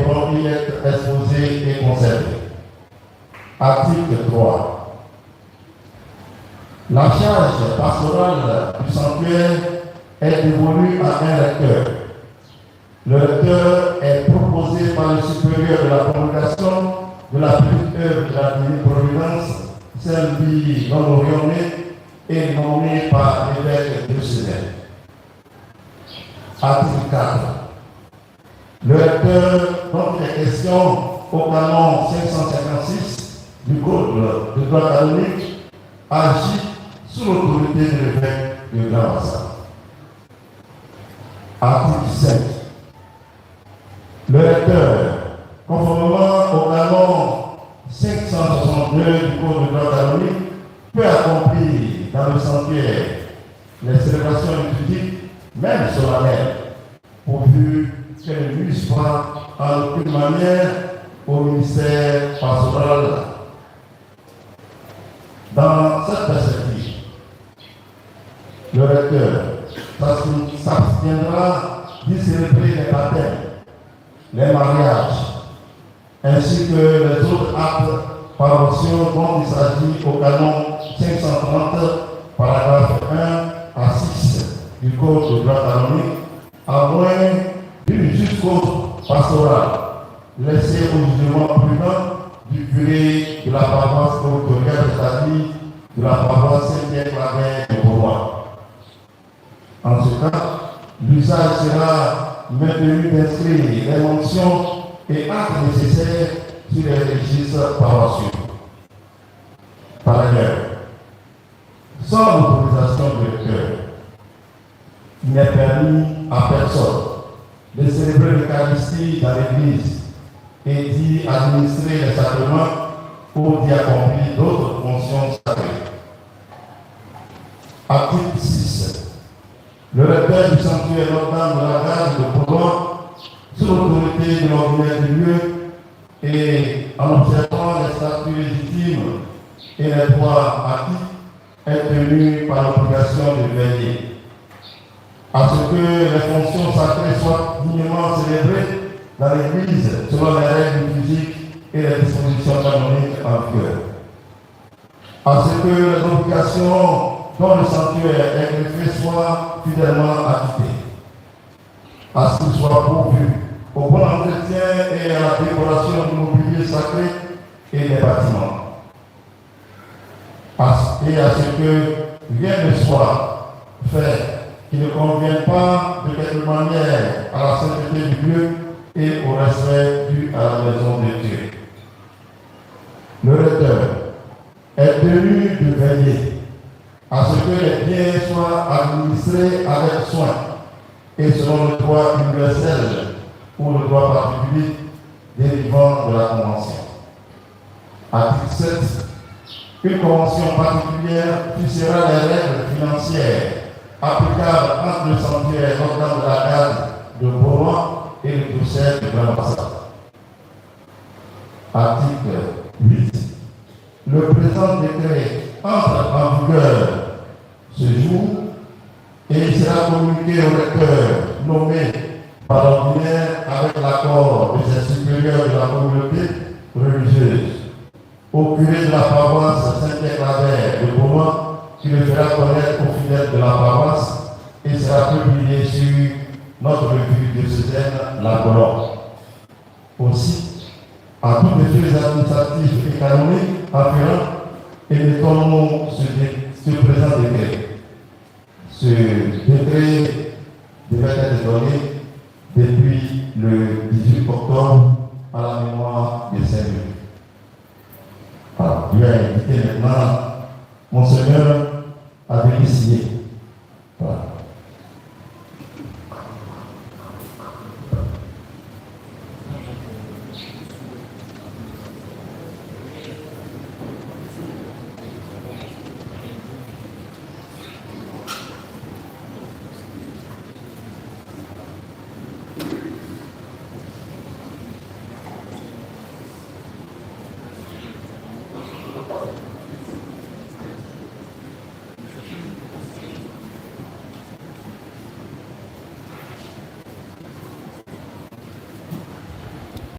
devront y être exposés et conservés. Article 3. La charge pastorale du sanctuaire est dévolue à un recteur. Le recteur est proposé par le supérieur de la congrégation de la petite œuvre de la divine providence, celle-ci non orientée et nommée par l'évêque diocésain. Article 4. Le recteur, dont il est question au canon 556 du Code de droit canonique, agit sous l'autorité de l'évêque de Grand-Bassam. Article 7. Le recteur, conformément au canon 562 du Code de droit canonique, peut accomplir dans le sanctuaire les célébrations liturgiques, même solennelles, pourvu qu'elles ne nuisent pas en aucune manière au ministère pastoral. Dans cette perspective, le recteur s'abstiendra d'y célébrer les baptêmes, les mariages, ainsi que les autres actes paroissiaux dont il s'agit au canon 530, paragraphe 1 à 6 du Code de droit canonique, à moins d'une juste cause pastorale, laissée au jugement prudent du curé de la paroisse territoriale, c'est-à-dire de la paroisse Saint-Pierre-Claver de Beaumont. En ce cas, l'usage sera maintenu d'inscrire les mentions et actes nécessaires sur les registres paroissiaux. Par ailleurs, sans l'autorisation du recteur, il n'est permis à personne de célébrer l'Eucharistie dans l'Église et d'y administrer les sacrements ou d'y accomplir d'autres fonctions sacrées. Article 6. Le recteur du sanctuaire Notre-Dame de la Grâce de Beaumont, sous l'autorité de l'ordinaire du lieu et en observant les statuts légitimes et les droits acquis, est tenu par l'obligation de veiller à ce que les fonctions sacrées soient dignement célébrées dans l'Église selon les règles physiques et les dispositions canoniques en vigueur. À ce que les obligations dont le sanctuaire est greffé soient fidèlement acquittées. À ce qu'il soit pourvu au bon entretien et à la décoration du mobilier sacré et des bâtiments. Et à ce que rien ne soit fait qui ne convienne pas de quelque manière à la sainteté du lieu et au respect dû à la maison de Dieu. Le recteur est tenu de veiller à ce que les biens soient administrés avec soin et selon le droit universel ou le droit particulier dérivant de la Convention. Article 7. Une convention particulière fixera les règles financières applicables entre le sanctuaire Notre-Dame de la Grâce de Beaumont et le diocèse de Grand-Bassam. Article 8. Le présent décret entre en vigueur ce jour et il sera communiqué au recteur nommé par l'ordinaire avec l'accord de ses supérieurs de la communauté religieuse, au curé de la paroisse Saint-Pierre-Claver de Beaumont, qui le fera connaître aux fidèles de la paroisse et sera publié sur notre revue diocésaine, la Colombe. Aussi, à tous les faits administratifs et canoniques afférents, émettons ce présent décret. Ce décret devait être donné depuis le 18 octobre à la mémoire des Saint-Louis. Alors, Dieu a invité maintenant Monseigneur à venir signer. Voilà.